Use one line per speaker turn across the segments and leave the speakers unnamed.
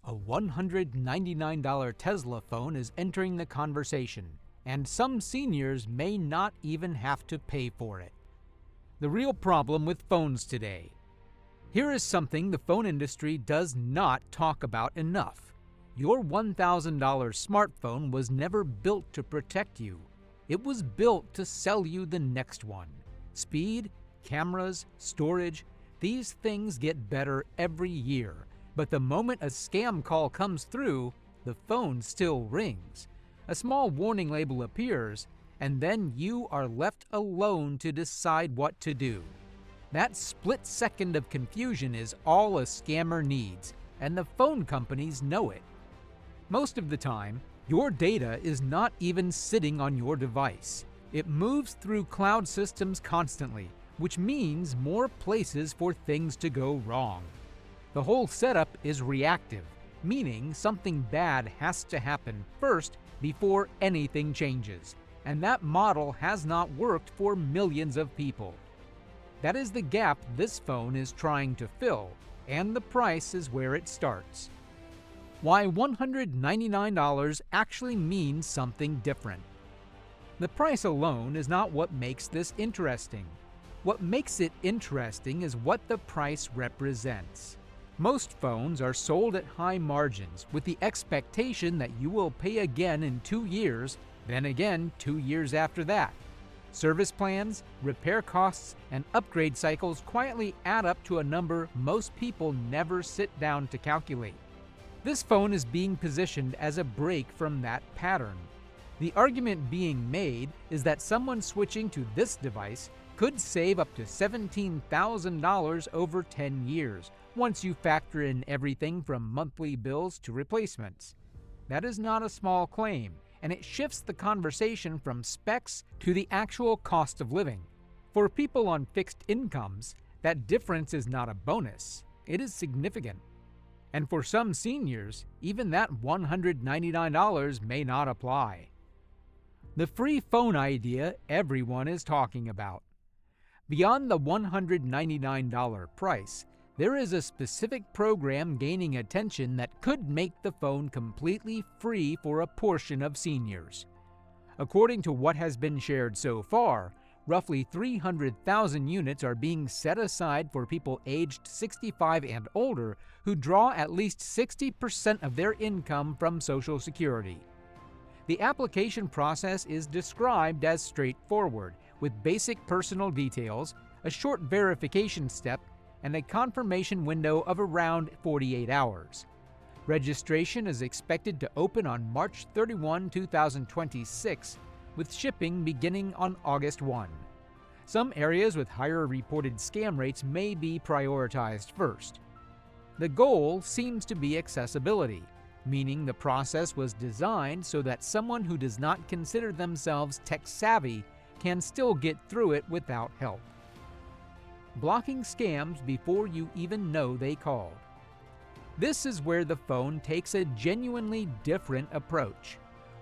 A $199 Tesla phone is entering the conversation, and some seniors may not even have to pay for it. The real problem with phones today. Here is something the phone industry does not talk about enough. Your $1,000 smartphone was never built to protect you. It was built to sell you the next one. Speed, cameras, storage, these things get better every year. But the moment a scam call comes through, the phone still rings. A small warning label appears, and then you are left alone to decide what to do. That split second of confusion is all a scammer needs, and the phone companies know it. Most of the time, your data is not even sitting on your device. It moves through cloud systems constantly, which means more places for things to go wrong. The whole setup is reactive, meaning something bad has to happen first before anything changes, and that model has not worked for millions of people. That is the gap this phone is trying to fill, and the price is where it starts. Why $199 actually means something different. The price alone is not what makes this interesting. What makes it interesting is what the price represents. Most phones are sold at high margins with the expectation that you will pay again in 2 years, then again 2 years after that. Service plans, repair costs, and upgrade cycles quietly add up to a number most people never sit down to calculate. This phone is being positioned as a break from that pattern. The argument being made is that someone switching to this device could save up to $17,000 over 10 years, once you factor in everything from monthly bills to replacements. That is not a small claim, and it shifts the conversation from specs to the actual cost of living. For people on fixed incomes, that difference is not a bonus, it is significant. And for some seniors, even that $199 may not apply. The free phone idea everyone is talking about. Beyond the $199 price, there is a specific program gaining attention that could make the phone completely free for a portion of seniors. According to what has been shared so far, roughly 300,000 units are being set aside for people aged 65 and older who draw at least 60% of their income from Social Security. The application process is described as straightforward, with basic personal details, a short verification step, and a confirmation window of around 48 hours. Registration is expected to open on March 31, 2026, with shipping beginning on August 1. Some areas with higher reported scam rates may be prioritized first. The goal seems to be accessibility, meaning the process was designed so that someone who does not consider themselves tech-savvy can still get through it without help. Blocking scams before you even know they called. This is where the phone takes a genuinely different approach.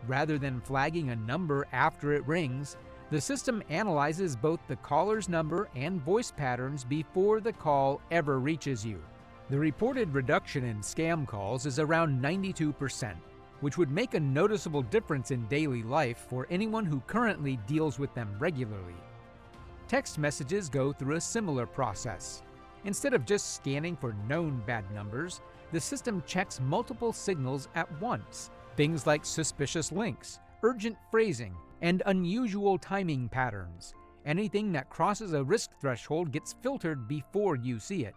Rather than flagging a number after it rings, the system analyzes both the caller's number and voice patterns before the call ever reaches you. The reported reduction in scam calls is around 92%, which would make a noticeable difference in daily life for anyone who currently deals with them regularly. Text messages go through a similar process. Instead of just scanning for known bad numbers, the system checks multiple signals at once, things like suspicious links, urgent phrasing, and unusual timing patterns. Anything that crosses a risk threshold gets filtered before you see it.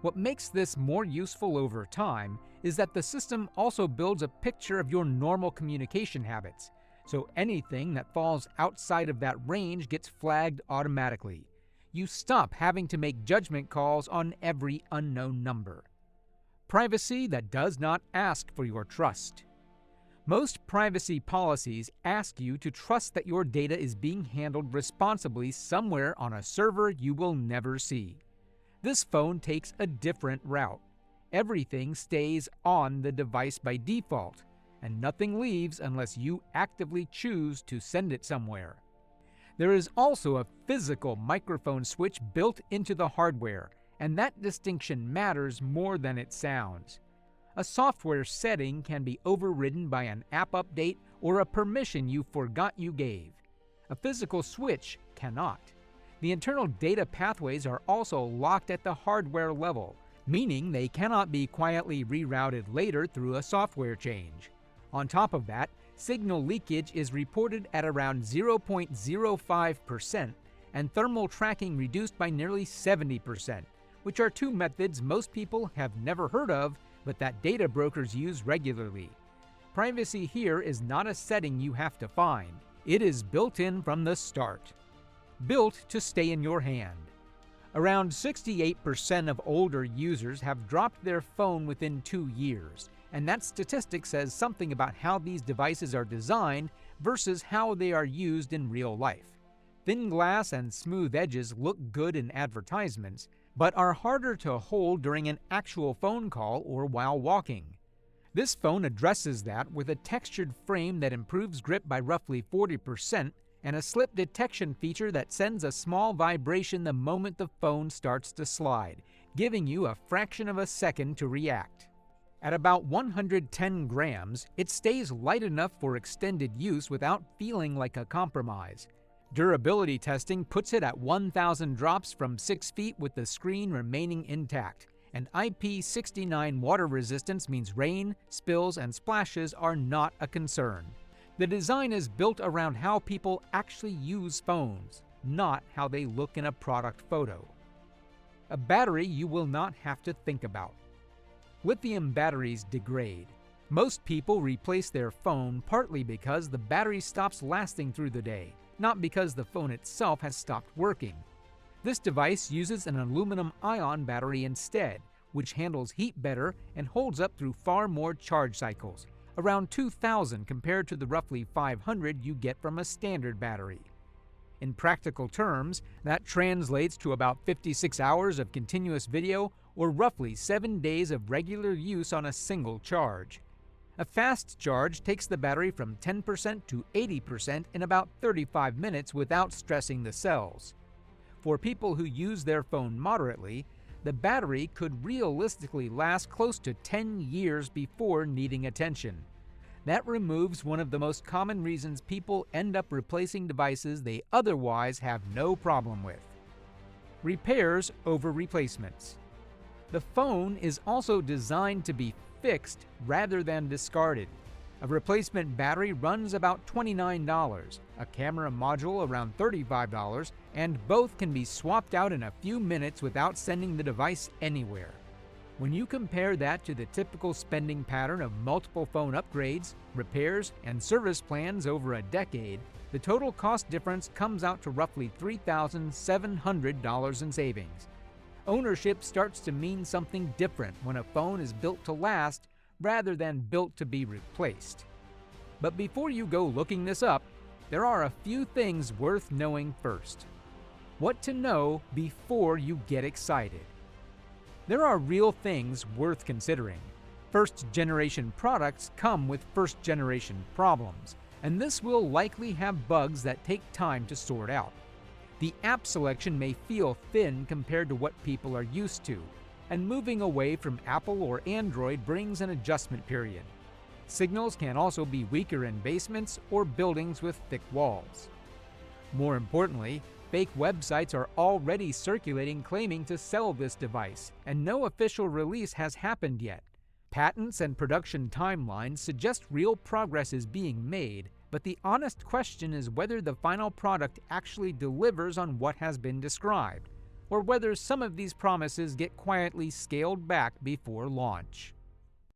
What makes this more useful over time is that the system also builds a picture of your normal communication habits, so anything that falls outside of that range gets flagged automatically. You stop having to make judgment calls on every unknown number. Privacy that does not ask for your trust. Most privacy policies ask you to trust that your data is being handled responsibly somewhere on a server you will never see. This phone takes a different route. Everything stays on the device by default, and nothing leaves unless you actively choose to send it somewhere. There is also a physical microphone switch built into the hardware, and that distinction matters more than it sounds. A software setting can be overridden by an app update or a permission you forgot you gave. A physical switch cannot. The internal data pathways are also locked at the hardware level, meaning they cannot be quietly rerouted later through a software change. On top of that, signal leakage is reported at around 0.05% and thermal tracking reduced by nearly 70%, which are two methods most people have never heard of, but that data brokers use regularly. Privacy here is not a setting you have to find. It is built in from the start. Built to stay in your hand. Around 68% of older users have dropped their phone within 2 years, and that statistic says something about how these devices are designed versus how they are used in real life. Thin glass and smooth edges look good in advertisements, but are harder to hold during an actual phone call or while walking. This phone addresses that with a textured frame that improves grip by roughly 40% and a slip detection feature that sends a small vibration the moment the phone starts to slide, giving you a fraction of a second to react. At about 110 grams, it stays light enough for extended use without feeling like a compromise. Durability testing puts it at 1,000 drops from 6 feet with the screen remaining intact, and IP69 water resistance means rain, spills, and splashes are not a concern. The design is built around how people actually use phones, not how they look in a product photo. A battery you will not have to think about. Lithium batteries degrade. Most people replace their phone partly because the battery stops lasting through the day, not because the phone itself has stopped working. This device uses an aluminum-ion battery instead, which handles heat better and holds up through far more charge cycles, around 2,000 compared to the roughly 500 you get from a standard battery. In practical terms, that translates to about 56 hours of continuous video or roughly 7 days of regular use on a single charge. A fast charge takes the battery from 10% to 80% in about 35 minutes without stressing the cells. For people who use their phone moderately, the battery could realistically last close to 10 years before needing attention. That removes one of the most common reasons people end up replacing devices they otherwise have no problem with. Repairs over replacements. The phone is also designed to be fixed rather than discarded. A replacement battery runs about $29, a camera module around $35, and both can be swapped out in a few minutes without sending the device anywhere. When you compare that to the typical spending pattern of multiple phone upgrades, repairs, and service plans over a decade, the total cost difference comes out to roughly $3,700 in savings. Ownership starts to mean something different when a phone is built to last rather than built to be replaced. But before you go looking this up, there are a few things worth knowing first. What to know before you get excited. There are real things worth considering. First-generation products come with first-generation problems, and this will likely have bugs that take time to sort out. The app selection may feel thin compared to what people are used to, and moving away from Apple or Android brings an adjustment period. Signals can also be weaker in basements or buildings with thick walls. More importantly, fake websites are already circulating claiming to sell this device, and no official release has happened yet. Patents and production timelines suggest real progress is being made, but the honest question is whether the final product actually delivers on what has been described, or whether some of these promises get quietly scaled back before launch.